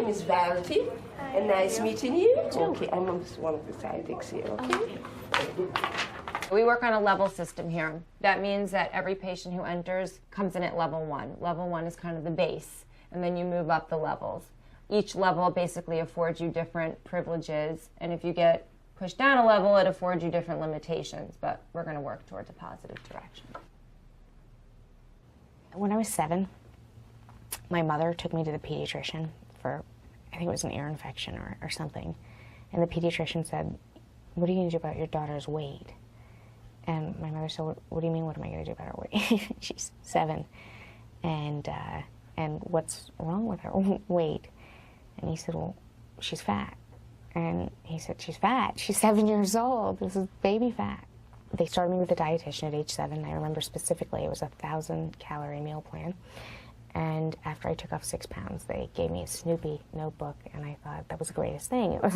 is Valentine, and nice meeting you. Okay, I'm on one of the sidekicks here, okay? We work on a level system here. That means that every patient who enters comes in at level 1. Level 1 is kind of the base, and then you move up the levels. Each level basically affords you different privileges, and if you get pushed down a level, it affords you different limitations, but we're going to work towards a positive direction. When I was 7, my mother took me to the pediatrician for, I think it was an ear infection or something, and the pediatrician said, "What are you going to do about your daughter's weight?" And my mother said, what do you mean, what am I going to do about her weight? She's 7, and what's wrong with her weight? And he said, well, she's fat. And he said, she's fat. She's 7 years old. This is baby fat. They started me with a dietitian at age 7. I remember specifically it was a 1,000-calorie meal plan. And after I took off 6 pounds, they gave me a Snoopy notebook, and I thought that was the greatest thing. It was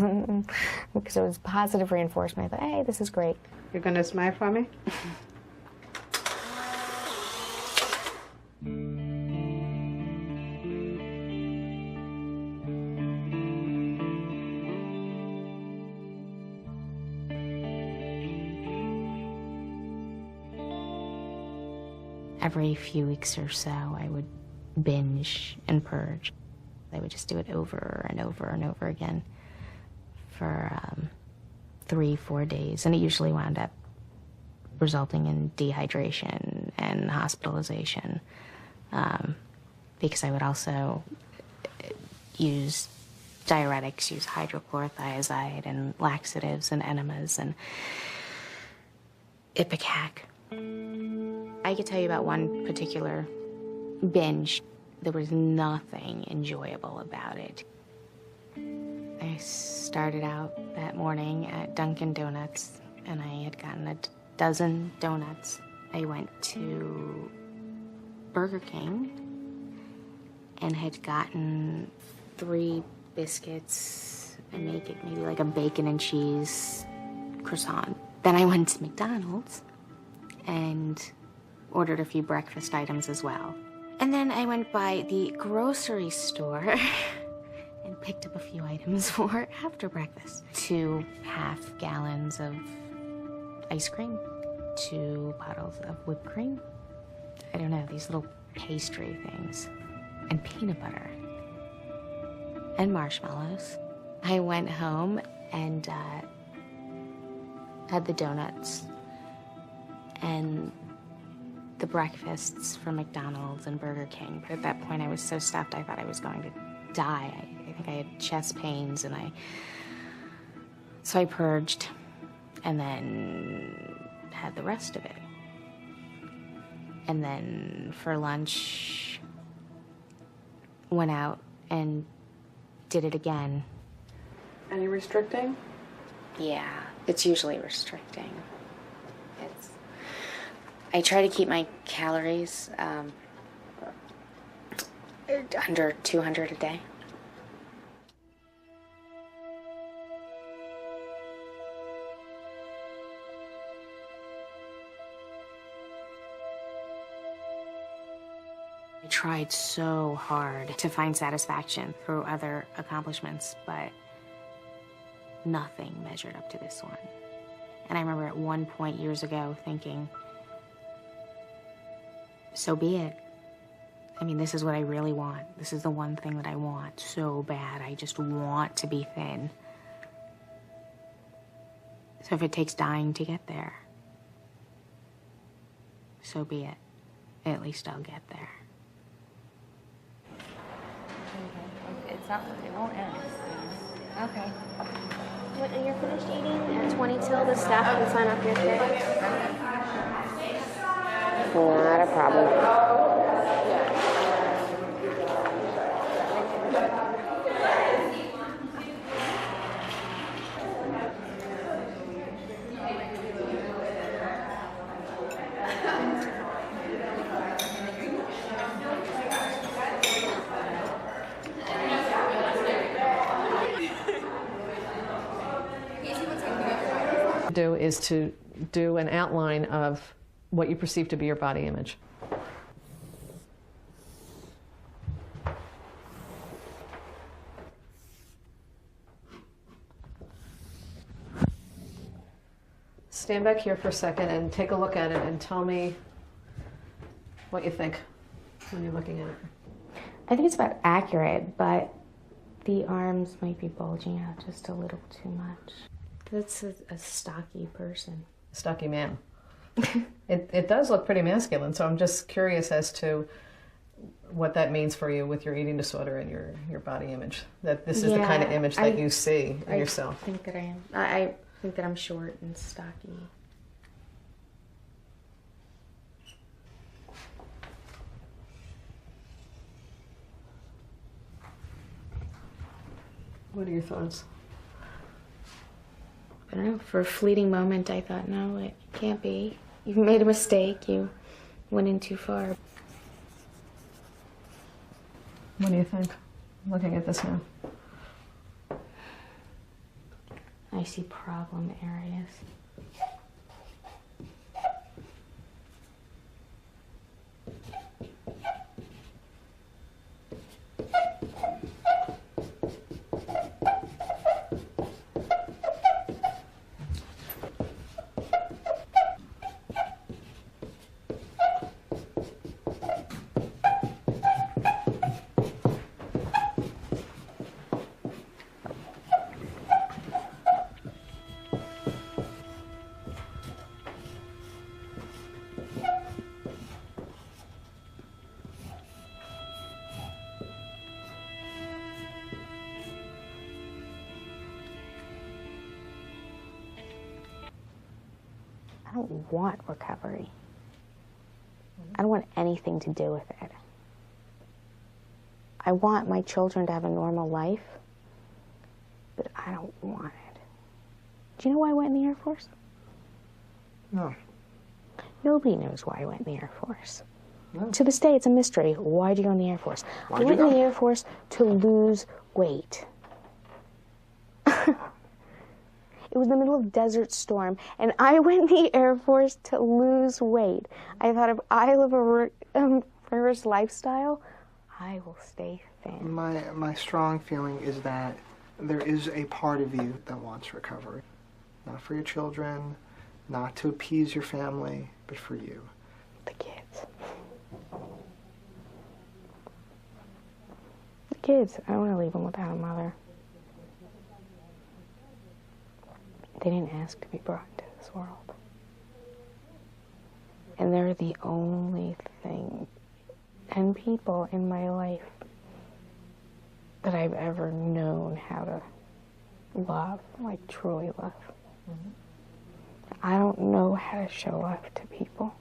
because it was positive reinforcement. I thought, hey, this is great. You're going to smile for me? Every few weeks or so, I would binge and purge. I would just do it over and over and over again for 3-4 days, and it usually wound up resulting in dehydration and hospitalization, because I would also use diuretics, use hydrochlorothiazide and laxatives and enemas and Ipecac. I could tell you about one particular binge. There was nothing enjoyable about it. I started out that morning at Dunkin' Donuts, and I had gotten a dozen donuts. I went to Burger King and had gotten 3 biscuits and maybe like a bacon and cheese croissant. Then I went to McDonald's and ordered a few breakfast items as well. And then I went by the grocery store and picked up a few items for after breakfast. 2 half-gallons of ice cream, 2 bottles of whipped cream. I don't know, these little pastry things. And peanut butter. And marshmallows. I went home and had the donuts and the breakfasts from McDonald's and Burger King. But at that point, I was so stuffed, I thought I was going to die. I think I had chest pains, and so I purged and then had the rest of it. And then for lunch, went out and did it again. Any restricting? Yeah, it's usually restricting. I try to keep my calories under 200 a day. I tried so hard to find satisfaction through other accomplishments, but nothing measured up to this one. And I remember at one point years ago thinking, so be it. I mean, this is what I really want. This is the one thing that I want so bad. I just want to be thin. So if it takes dying to get there, so be it. At least I'll get there. It's not, it won't end. Okay. When you're finished eating at 20 till, the staff can sign up your thing. Not a problem. Do is to do an outline of what you perceive to be your body image. stand back here for a second and take a look at it and tell me what you think when you're looking at it. I think it's about accurate, but the arms might be bulging out just a little too much. That's a stocky person. Stocky man. It does look pretty masculine, so I'm just curious as to what that means for you with your eating disorder and your body image. That this is the kind of image that you see in yourself. I think that I am. I think that I'm short and stocky. What are your thoughts? I don't know, for a fleeting moment I thought, no, it can't be. You made a mistake, you went in too far. What do you think, looking at this now? I see problem areas. I don't want recovery. I don't want anything to do with it. I want my children to have a normal life, but I don't want it. Do you know why I went in the Air Force? No. Nobody knows why I went in the Air Force. No. To this day, it's a mystery. Why did you go in the Air Force? I went in the Air Force to lose weight. It was the middle of a desert storm, and I went in the Air Force to lose weight. I thought if I live a rigorous lifestyle, I will stay thin. My strong feeling is that there is a part of you that wants recovery. Not for your children, not to appease your family, but for you. The kids. The kids. I don't want to leave them without a mother. They didn't ask to be brought into this world. And they're the only thing and people in my life that I've ever known how to love, like truly love. I don't know how to show love to people.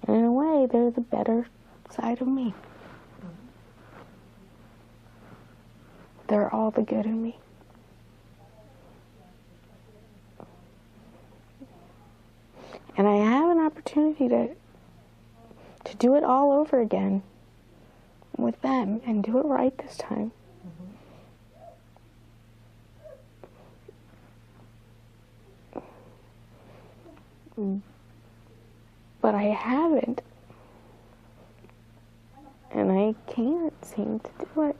And in a way, they're the better side of me. They're all the good in me. And I have an opportunity to do it all over again with them and do it right this time. But I haven't. And I can't seem to do it.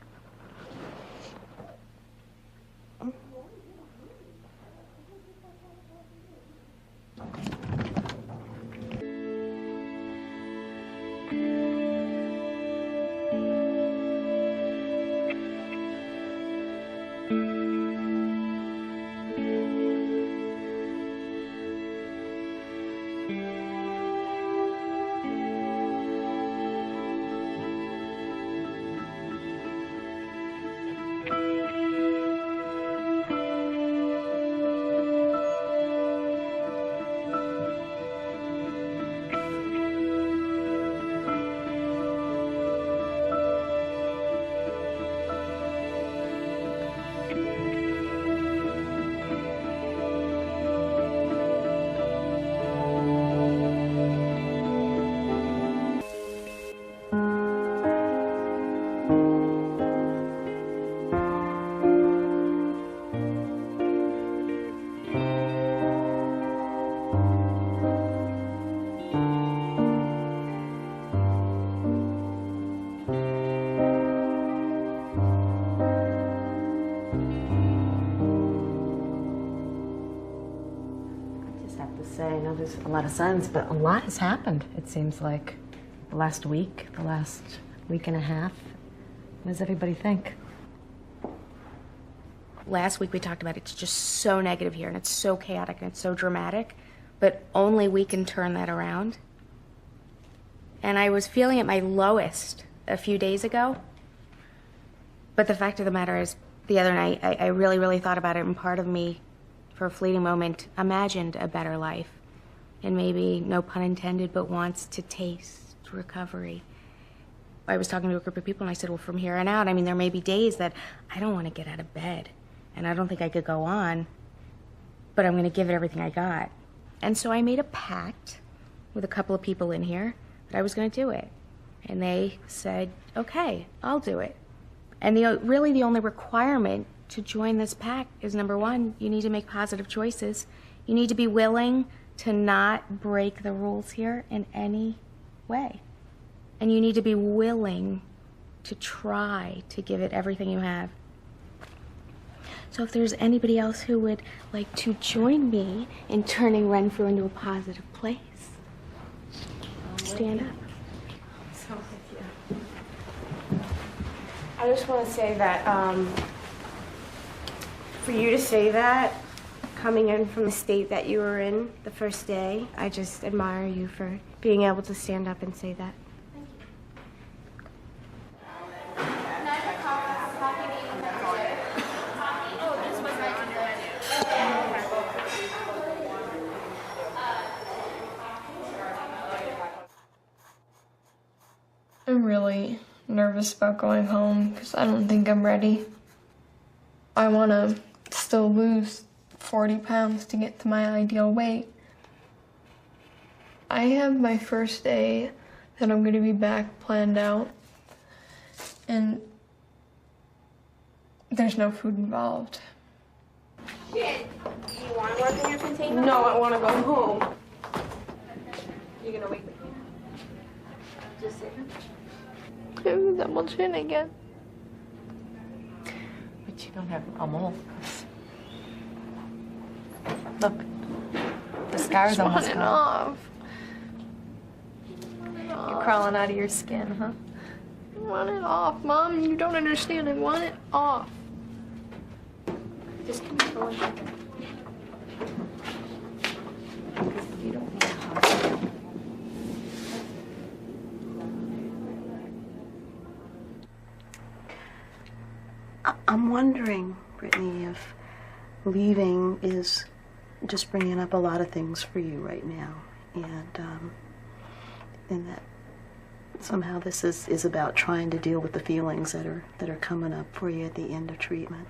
just have to say, I know there's a lot of signs, but a lot has happened, it seems like. The last week and a half. What does everybody think? Last week we talked about it's just so negative here, and it's so chaotic, and it's so dramatic, but only we can turn that around. And I was feeling at my lowest a few days ago, but the fact of the matter is, the other night, I really, really thought about it, and part of me, for a fleeting moment, imagined a better life. And maybe, no pun intended, but wants to taste recovery. I was talking to a group of people, and I said, well, from here on out, I mean, there may be days that I don't want to get out of bed, and I don't think I could go on, but I'm going to give it everything I got. And so I made a pact with a couple of people in here that I was going to do it. And they said, okay, I'll do it. And really the only requirement to join this pact is, number one, you need to make positive choices. You need to be willing to not break the rules here in any way. And you need to be willing to try to give it everything you have. So if there's anybody else who would like to join me in turning Renfrew into a positive place, stand up. So with you. I just want to say that for you to say that, coming in from the state that you were in the first day, I just admire you for being able to stand up and say that. I'm really nervous about going home because I don't think I'm ready. I want to still lose 40 pounds to get to my ideal weight. I have my first day that I'm going to be back planned out, and there's no food involved. Do you want to work in your container? No, I want to go home. You're going to wake me. Just sit here. I'm double chin again. But you don't have a mole. Look, the scar's almost gone. Off. You're crawling out of your skin, huh? I want it off, Mom. You don't understand. I want it off. Just control it. You don't need a hospital. I'm wondering, Brittany, if leaving is just bringing up a lot of things for you right now, and that somehow this is about trying to deal with the feelings that are coming up for you at the end of treatment.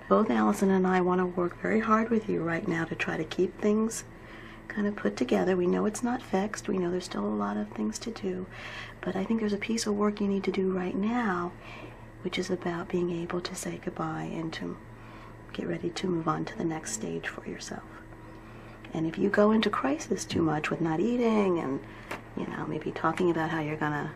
Both Allison and I want to work very hard with you right now to try to keep things kind of put together. We know it's not fixed. We know there's still a lot of things to do, but I think there's a piece of work you need to do right now, which is about being able to say goodbye and to get ready to move on to the next stage for yourself. And if you go into crisis too much with not eating and, maybe talking about how you're gonna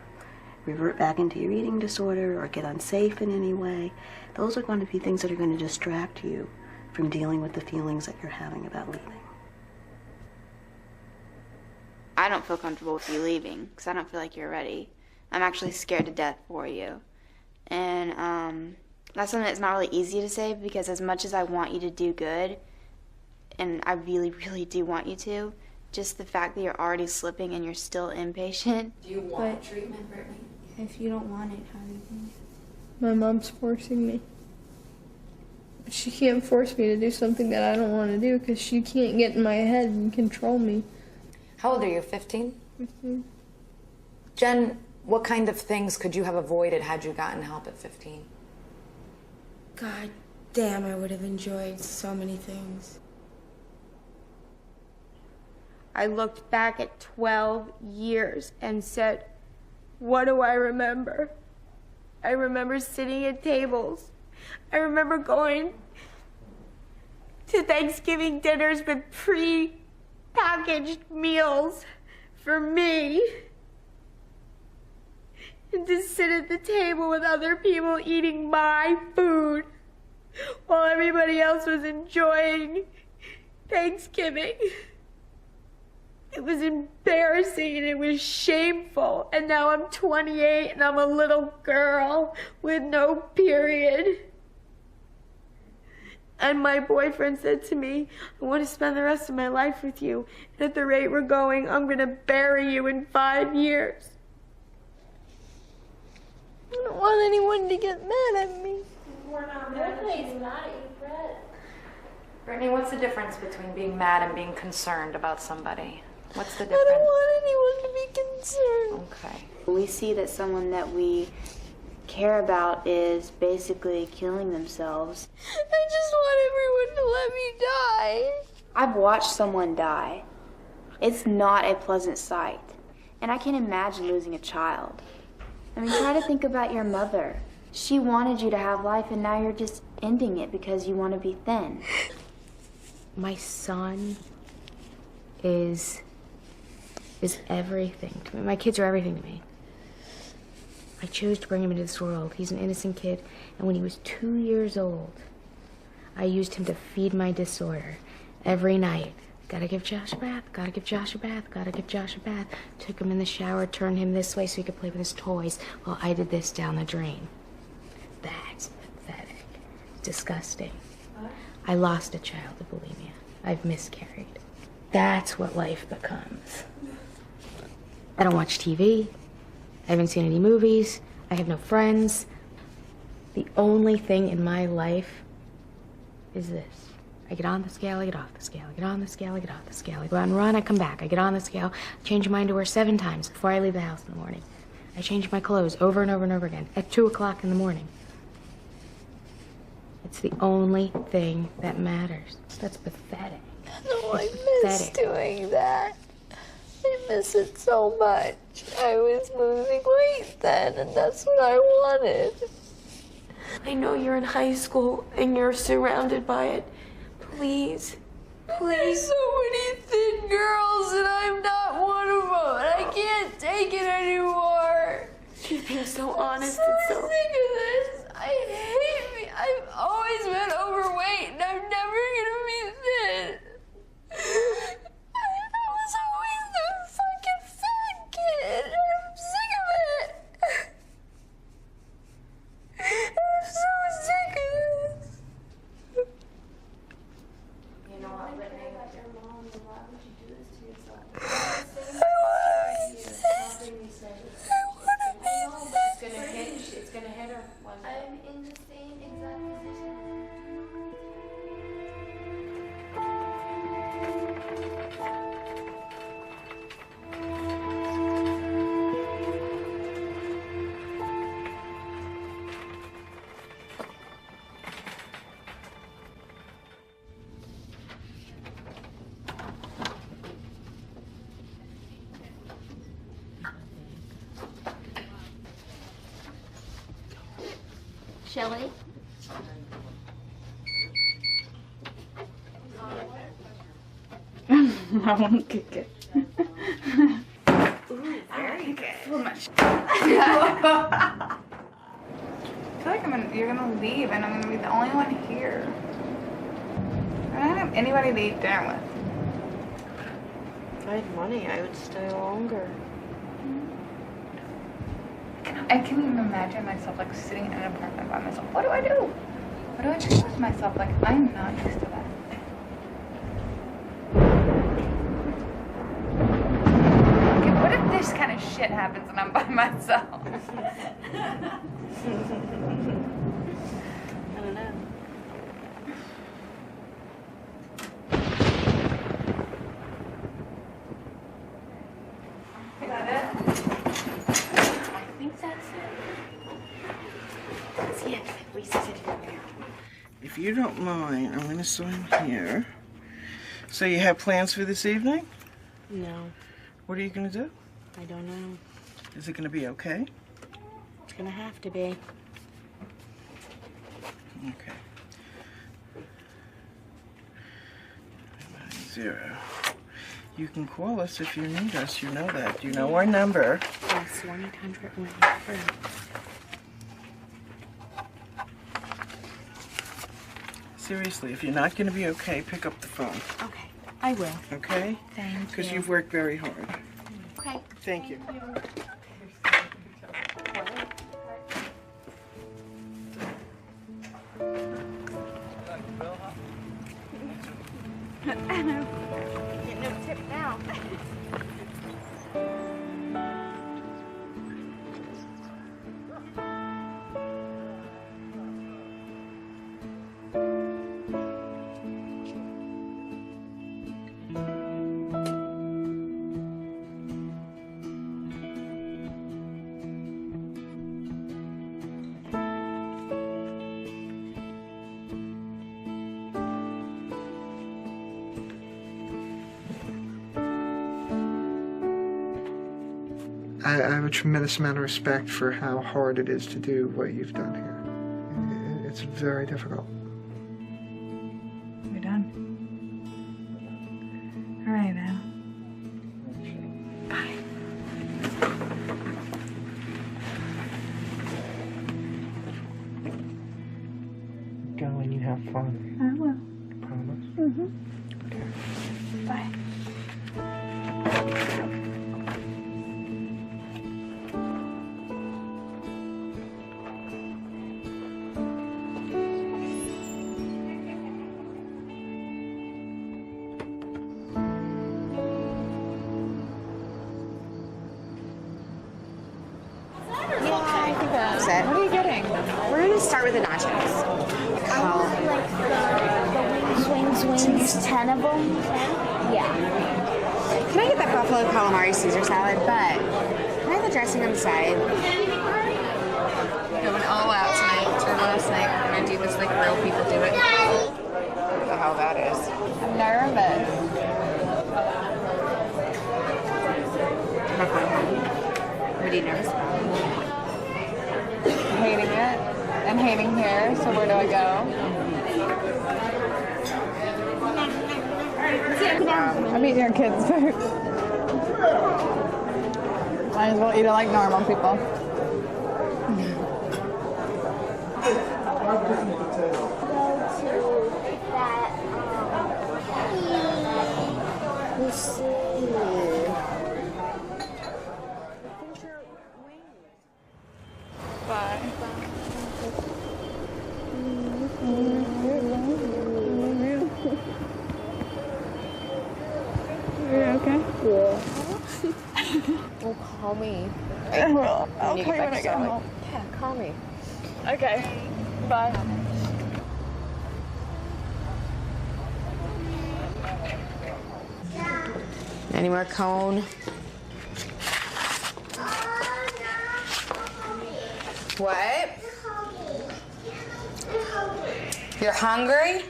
revert back into your eating disorder or get unsafe in any way, those are going to be things that are going to distract you from dealing with the feelings that you're having about leaving. I don't feel comfortable with you leaving because I don't feel like you're ready. I'm actually scared to death for you. And that's something that's not really easy to say because as much as I want you to do good, and I really, really do want you to, just the fact that you're already slipping and you're still impatient. Do you want treatment, Brittany? If you don't want it, how do you think? My mom's forcing me. She can't force me to do something that I don't want to do because she can't get in my head and control me. How old are you, 15? Mm-hmm. Jen, what kind of things could you have avoided had you gotten help at 15? God damn, I would have enjoyed so many things. I looked back at 12 years and said, what do I remember? I remember sitting at tables. I remember going to Thanksgiving dinners with pre-packaged meals for me. And to sit at the table with other people eating my food while everybody else was enjoying Thanksgiving. It was embarrassing and it was shameful. And now I'm 28 and I'm a little girl with no period. And my boyfriend said to me, I want to spend the rest of my life with you. And at the rate we're going, I'm going to bury you in 5 years. I don't want anyone to get mad at me. We're not mad at you. Brittany, what's the difference between being mad and being concerned about somebody? What's the I difference? don't want anyone to be concerned. Okay. We see that someone that we care about is basically killing themselves. I just want everyone to let me die. I've watched someone die. It's not a pleasant sight. And I can't imagine losing a child. I mean, try to think about your mother. She wanted you to have life, and now you're just ending it because you want to be thin. My son is everything to me. My kids are everything to me. I chose to bring him into this world. He's an innocent kid, and when he was 2 years old, I used him to feed my disorder every night. Gotta give Josh a bath, gotta give Josh a bath, gotta give Josh a bath. Took him in the shower, turned him this way so he could play with his toys while I did this down the drain. That's pathetic. Disgusting. I lost a child to bulimia. I've miscarried. That's what life becomes. I don't watch TV. I haven't seen any movies. I have no friends. The only thing in my life is this. I get on the scale, I get off the scale, I get on the scale, I get off the scale. I go out and run, I come back. I get on the scale, change my underwear 7 times before I leave the house in the morning. I change my clothes over and over and over again at 2 o'clock in the morning. It's the only thing that matters. That's pathetic. No, I miss doing that. I miss it so much. I was losing weight then, and that's what I wanted. I know you're in high school and you're surrounded by it. Please, please. There's so many thin girls, and I'm not one of them, and I can't take it anymore. She's being so honest and so. I'm sick of this. I hate me. I've always been overweight, and I'm never gonna be thin. I was always the fucking fat kid. I'm sick of it. I'm so sick of this. You know what, Brittany? Why would you do this to yourself? I want to be sick. It's gonna hit her. I'm in the same exact position. Shelley? I won't kick it. Ooh, very good. So much. I feel like you're gonna leave and I'm gonna be the only one here. I don't have anybody to eat dinner with. If I had money, I would stay longer. I can't even imagine myself like sitting in an apartment by myself. What do I do? What do I do with myself? Like, I'm not used to that. Okay, what if this kind of shit happens and I'm by myself? I don't know. Is that it? I think that's it. Yes, we sit here now. If you don't mind, I'm going to sign here. So you have plans for this evening? No, What are you going to do? I don't know. Is it going to be okay? It's gonna have to be. Okay. 990. You can call us if you need us. You know that. You know our number. Yes, 1-800-1. Seriously, if you're not going to be okay, pick up the phone. Okay, I will. Okay? Thank Because you. you've worked very hard. Okay. Thank you. Get no tip now. I have a tremendous amount of respect for how hard it is to do what you've done here. It's very difficult. You're done. All right, Al. Bye. Go and you have fun. I will. Promise? Mm-hmm. Okay. Bye. What are you getting? We're going to start with the nachos. Like the wings, 10 of them. Yeah. Can I get that buffalo calamari Caesar salad? But can I have the dressing on the side? Going all out tonight. It's our last night. We're going to do this like real people do it. What the hell that is? I'm nervous. What are you nervous about? Hating it and hating here, so where do I go? I'm eating your kids' food. Might as well eat it like normal people. Bye. Are you okay? Yeah. Well, call me. I will. I'll When you call you get when I back get to home. Yeah, call me. Okay. Bye. Any more cone? What? You're hungry?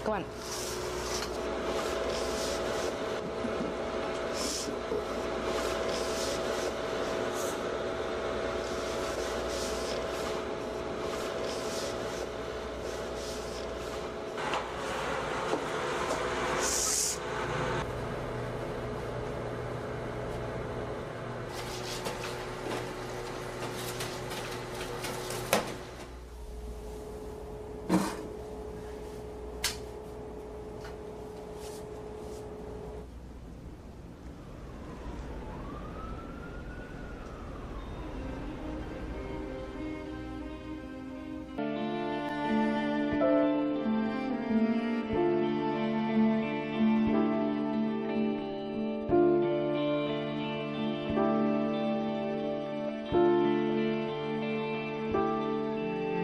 Go on.